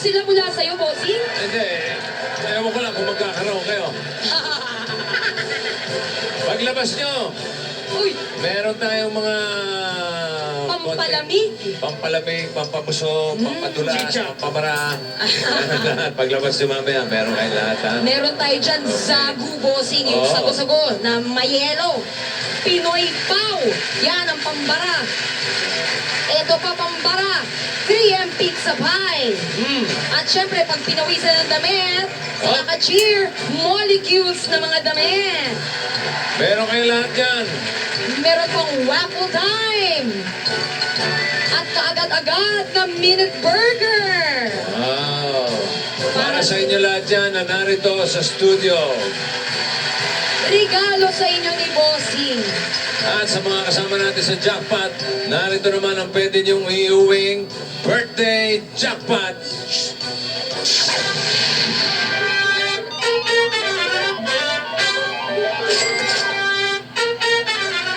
sila mula sa'yo, bossing? Hindi. Ewan ko lang kung magkakaroon kayo. Paglabas nyo, Uy, meron tayong mga... pampalamig. Pampalamig, pampamusok, pampadulas, chicha. pampamara. Paglabas nyo mamaya, meron kayo lahat, ha? Meron tayo dyan, Zagu, bossing. Yung Oo. sago-sago na mayelo. Pinoy Pau. Yan ang pambara. Ito pa pambara. 3M Pizza Pie. At syempre, pag pinawisan ng damit, Oh. naka-cheer, molecules na mga damit. Meron kayo lahat dyan. Meron pang waffle time. At kaagad-agad na minute burger. Wow. Para sa inyo lahat dyan na narito sa studio. Regalo sa inyo ni Bossing. At sa mga kasama natin sa jackpot, narito naman ang pwede niyong iuwing birthday jackpot.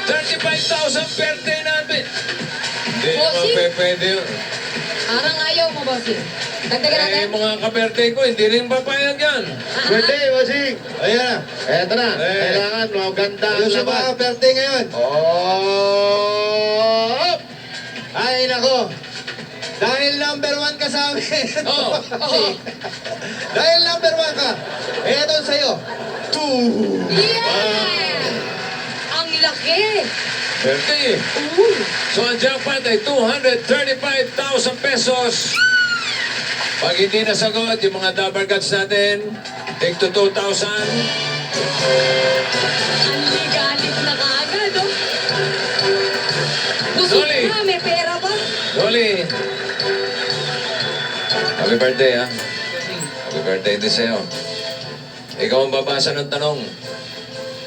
35,000 birthday natin. Hindi naman Bossing? pwede yun. Parang ayaw mo, Bossing. Dagdagan natin. Eh, mga ka-birthday ko, hindi rin papayag yan. Birthday, bossing. Ayan na. Eto na. Eh. Kailangan maganda ang Ano sa laban. mga birthday ngayon? Oh! Ay, nako. Dahil number 1 ka sa amin. Oh. Dahil number 1 ka. Eto sa'yo. 2. Yeah! Ang laki. Birthday. Uy. So ang jackpot ay 235,000 pesos. Pag hindi nasagot, yung mga double guts natin, take to 2,000. Ang ligalit na kaagad, oh. Busog Dolly. na, may pera pa. Dolly. Happy birthday, ha? Happy birthday din sa'yo. Ikaw ang babasa ng tanong.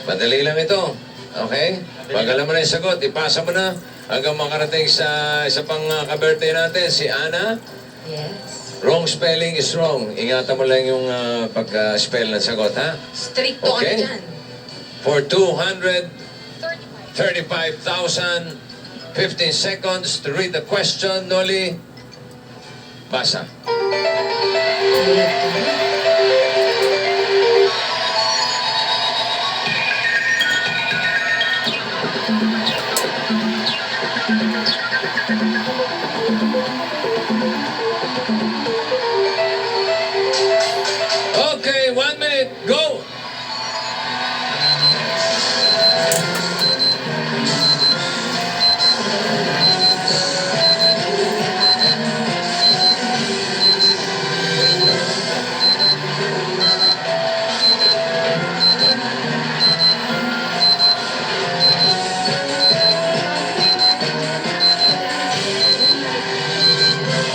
Madali lang ito. Okay? Pag alam mo na yung sagot, ipasa mo na hanggang makarating sa isa pang ka-birthday natin, si Ana. Yes. Wrong spelling is wrong. Ingatan mo lang yung pag-spell ng sagot, ha? Stricto Okay. kami dyan. For 235,000, 15 seconds to read the question, Noli. Basa. Okay, 1 minute, go!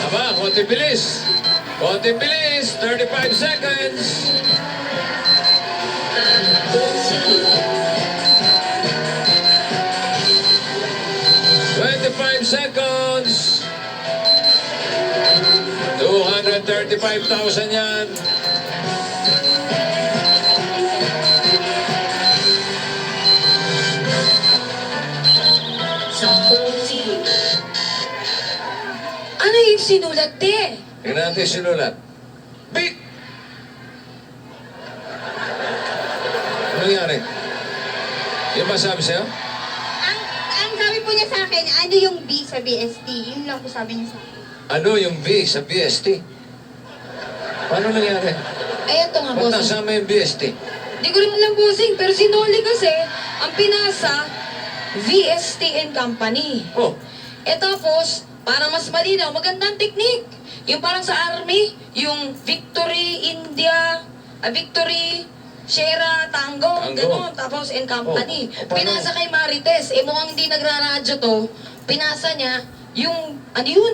Aba, konti bilis. Konti bilis, 35 seconds. $25 seconds. 235,000 yan. Ano yung sinulat, te? Tingnan natin sinulat. Big! Ano nangyari? Yung ba sabi sa'yo? Ang sabi po niya sa akin, ano yung B sa BST? Yun lang po sabi niya sa akin. Ano yung V sa BST? Paano nangyari? Ay, ito nga, Ba't bossing. nasama yung BST? Di ko rin alam, bossing. Pero si Noli kasi, ang pinasa, VST and Company. Oh, Eh tapos, para mas malinaw, magandang technique. Yung parang sa army, yung Victory India, Victory Sierra Tango, Tango. gano'n. Tapos in company. Oh, paano? Pinasa kay Marites, eh mukhang hindi nagraradyo to. Pinasa niya yung, ano yun?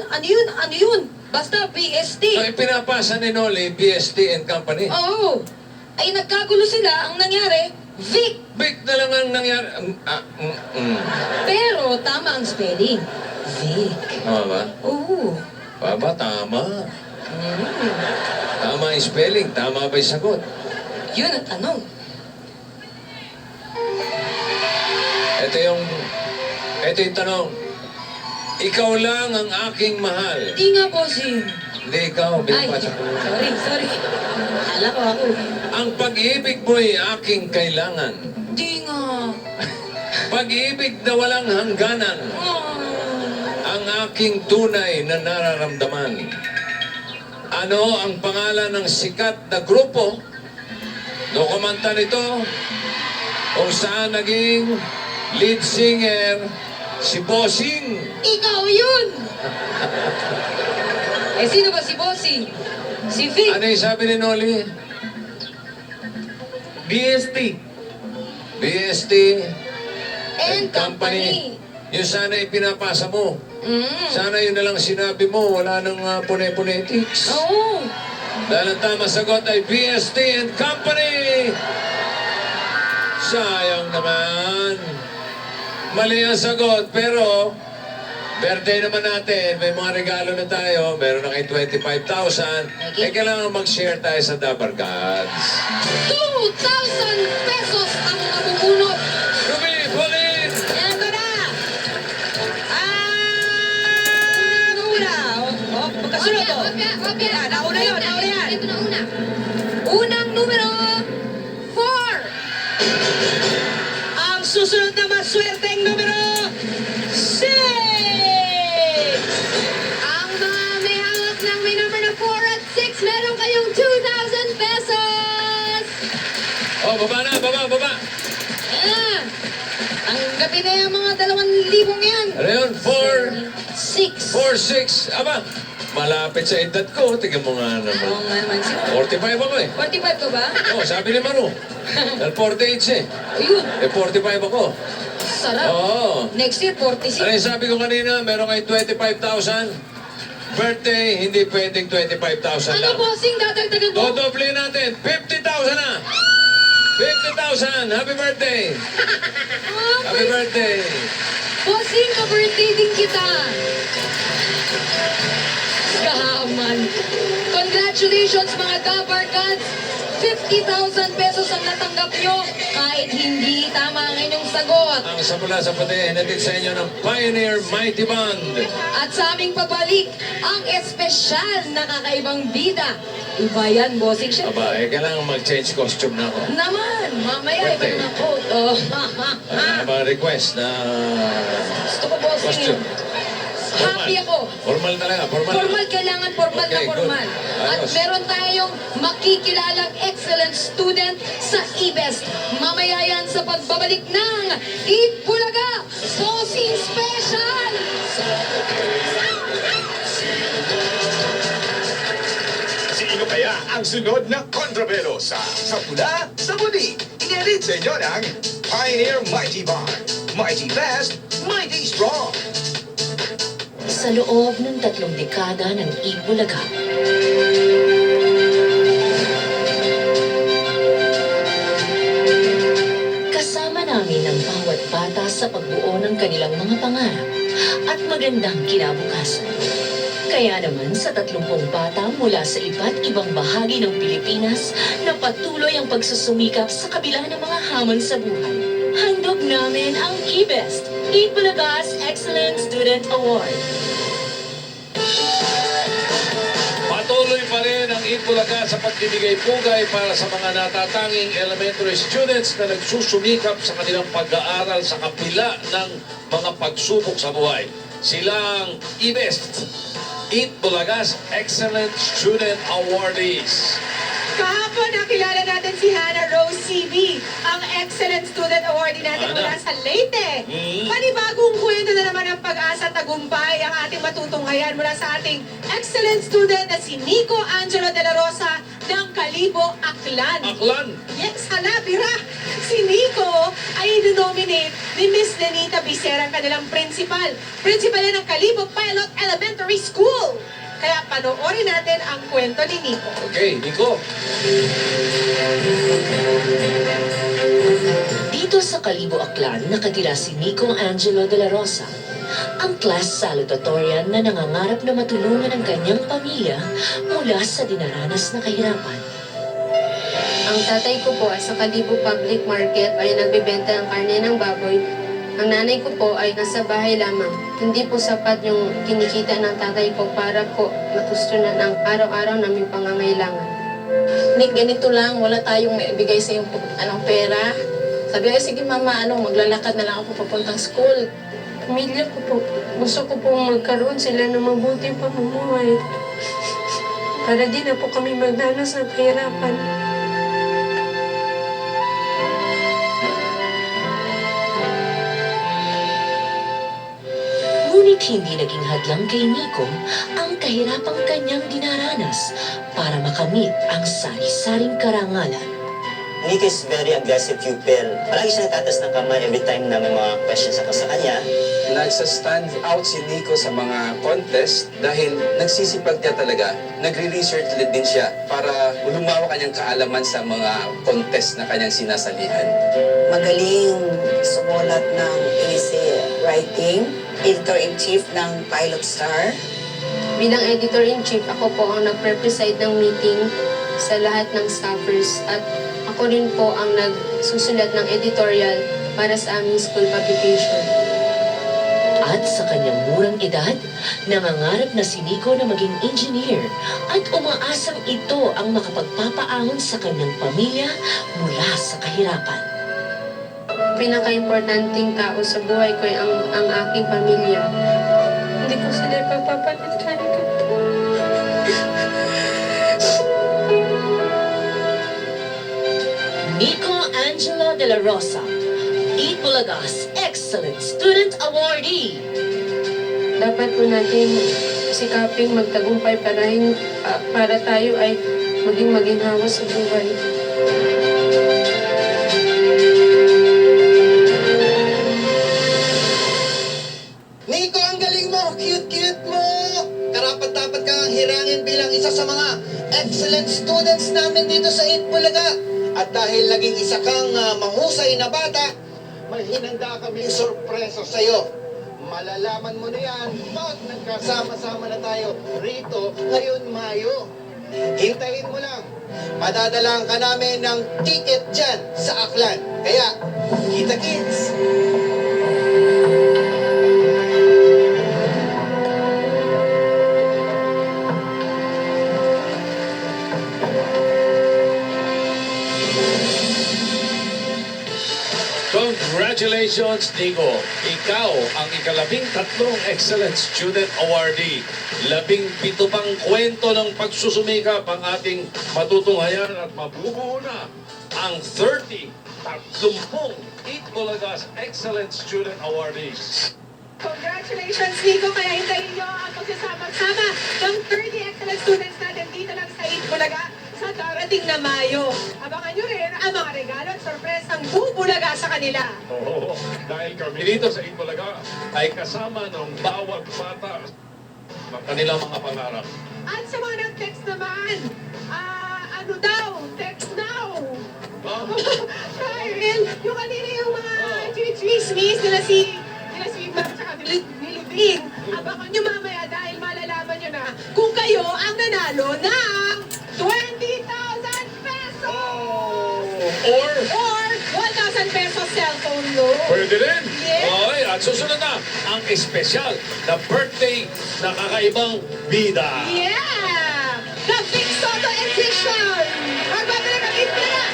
Basta so BST. ipinapasa ni Noli, BST and Company. Oo. Ay nagkagulo sila, ang nangyari, Vic. Big na lang ang nangyari. Pero tama ang spelling. Vic. Tama ba? Oo. Baba, tama. Tama yung spelling, tama ba yung sagot? Yun ang tanong. Ito yung tanong. Ikaw lang ang aking mahal. Di nga, bossing. Hindi ikaw, Ay, binabasa ko. sorry. Akala ko ako. Ang pag-ibig mo'y aking kailangan. Di nga. Pag-ibig na walang hangganan. Oh. Ang aking tunay na nararamdaman. Ano ang pangalan ng sikat na grupo? No kumanta nito, kung saan naging lead singer si Bossing. Ikaw yun! Sino ba si Bossing? Si Vic. Ano yung sabi ni Noli? BST. BST And company. Yung sana ipinapasa mo. Mm. Sana yun na lang sinabi mo, wala nang pune-punetics. Oo. Dahil ang tamang sagot ay BST and Company. Sayang naman. Mali ang sagot, pero birthday naman natin, may mga regalo na tayo. Meron na kayo 25,000. Okay. Kailangan mag-share tayo sa Dabar Gods. 2,000 pesos ang nabubunot. Ruby, Pauline! Eto na! Una! Magkasunod to. Opya. Nauna yan. Ito na una. Unang numero, 4. Ang susunod na maswerteng numero, 6. Ang mga may hawak ng may number na 4 at 6, meron kayong 2,000 pesos! Oh, baba na, baba. Ayan. Tanggapin na yung mga 2,000 yan. Ano yun? 6. 4, 6. Aba, malapit sa edad ko. Tingnan mo nga Oo naman. nga naman siya. 45 ako eh. 45 ka ba? Oh, sabi ni Maru. Dahil 48 eh. Ayun. 45 ako. Sarap. Oo. Next year, 46. Ano yung sabi ko kanina, meron kayo 25,000. Birthday, hindi pwedeng 25,000 Ano, lang. bossing? Dadagdagan mo? Dodoble natin, 50,000 na. 50,000. Happy birthday. Happy birthday. Bossing, ka-birthday din kita. Kahaman. Congratulations, mga Dabar Gods. 50,000 pesos ang natanggap nyo kahit hindi tama ang inyong sagot. Ang samula sa puti, hinatid sa inyo ng Pioneer Mighty Band. At sa aming pabalik, ang espesyal na kakaibang bida. Iba yan, bossing siya. Aba, kailangan mag-change costume na ako. Naman, mamaya iba Birthday. naman quote. Oh. Mga request na Gusto ko, bossing. costume. Happy ako. Formal talaga, formal. Formal, kailangan formal Okay, na good. formal. At Ayos. meron tayong makikilalang excellent student sa IBEST. Mamaya yan sa pagbabalik ng Eat Bulaga Bossing Special! Sino kaya ang sunod na kontrabelo sa pula, sa muli? Inedit sa inyo ng Pioneer Mighty Bar. Mighty Fast, Mighty Strong. Sa loob ng 3 dekada ng Ibulaga. Kasama namin ang bawat bata sa pagbuo ng kanilang mga pangarap at magandang kinabukasan. Kaya naman sa 30 bata mula sa iba't ibang bahagi ng Pilipinas na patuloy ang pagsusumikap sa kabila ng mga hamon sa buhay. Handog namin ang IBEST, Ibulaga's Excellent Student Award. Patuloy pa rin ang Itbulaga sa pagbibigay pugay para sa mga natatanging elementary students na nagsusumikap sa kanilang pag-aaral sa kapila ng mga pagsubok sa buhay. Silang IBEST, Itbulaga's Excellent Student Awardees. Kahapon, nakilala natin si Hannah Rose CB, ang Excellent Student Awardee natin Hannah. mula sa Leyte. Mm. Panibagong kwento na naman ang pag-asa at tagumpay ang ating matutunghayan mula sa ating excellent student na si Nico Angelo de la Rosa ng Kalibo, Aklan. Aklan. Yes, halabira! Si Nico ay dinominate ni Miss Lenita Bicera, ang kanilang principal. Principal yan ng Kalibo Pilot Elementary School. Kaya panoorin natin ang kwento ni Nico. Okay, Nico. Dito sa Kalibo, Aklan, nakatira si Nico Angelo de la Rosa, ang class salutatorian na nangangarap na matulungan ang kanyang pamilya mula sa dinaranas na kahirapan. Ang tatay ko po sa Kalibo Public Market ay nagbebenta ng karne ng baboy Ang nanay ko po ay nasa bahay lamang. Hindi po sapat yung kinikita ng tatay ko para po matustunan ang araw-araw naming pangangailangan. Nick, ganito lang, wala tayong maibigay sa iyong pera. Sabi ko, sige mama, maglalakad na lang ako papuntang school. Pamilya ko po, gusto ko pong magkaroon sila ng mabuting pamumuhay. Para di na po kami magdanas ng kahirapan. Ngunit hindi naging hadlang kay Nico ang kahirapang kanyang dinaranas para makamit ang sari-saring karangalan. Nico is very aggressive pupil. Palagi siya nagtatas ng kamay every time na may mga questions ako sa kanya. Nagsa-stand out si Nico sa mga contest dahil nagsisipag niya talaga. Nagre-research din siya para lumawak kanyang kaalaman sa mga contest na kanyang sinasalihan. Magaling sumulat ng essay writing, editor-in-chief ng Pilot Star. Bilang editor-in-chief, ako po ang nagpre-preside ng meeting sa lahat ng staffers at ako rin po ang nagsusulat ng editorial para sa aming school publication. At sa kanyang murang edad, nangangarap na si Nico na maging engineer at umaasang ito ang makapagpapaahon sa kanyang pamilya mula sa kahirapan. Pinaka-importanting tao sa buhay ko ay ang aking pamilya. Hindi ko sila ipagpapalitan ko. Nico Angelo de la Rosa, Itbulaga's Excellent Student Awardee. Dapat po natin sikaping magtagumpay para tayo ay maging maginhawa sa buhay. Nico, ang galing mo! Cute-cute mo! Karapat-dapat kang hirangin bilang isa sa mga excellent students namin dito sa Itbulaga. At dahil naging isa kang mahusay na bata, may hinanda kaming sorpreso sa'yo. Malalaman mo na yan pag nagkasama-sama na tayo rito ngayon Mayo. Hintayin mo lang. Padadalang ka namin ng ticket dyan sa Aklan. Kaya, kita-kits! Congratulations, Nico. Ikaw ang ika-13 Excellent Student Awardee. 17 pang kwento ng pagsusumikap ang ating matutunghayan at mabubuo na ang 30 Itbulaga's Excellent Student Awardees. Congratulations, Nico. Kaya hintayin nyo ang pagsasama-sama ng 30 excellent students natin dito lang sa Itbulaga sa darating na Mayo. Abangan nyo rin ang mga regalo at sorpresang bubulaga sa kanila. Oo, dahil kami dito sa Itbulaga ay kasama ng bawat bata ng kanilang mga pangarap. At sa mga nag-text naman, text now. Dahil yung kanina yung mga chismis nila si Matt at Nilibing. Abangan nyo mamaya dahil malalaman nyo na kung kayo ang nanalo ng 20,000 pesos! Or 1,000 pesos cellphone loan. pwede rin. Yes. Okay, at susunod na ang espesyal na birthday na kakaibang bida. Yeah! The Big Soto Edition! Magbabalik ang Itbulaga!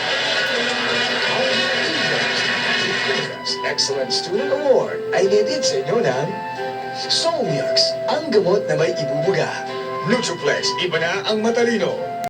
Excellent Student Award ay nitid sa inyo ng Soulmux, ang gamot na may ibubuga. Nutriplex, iba na ang matalino.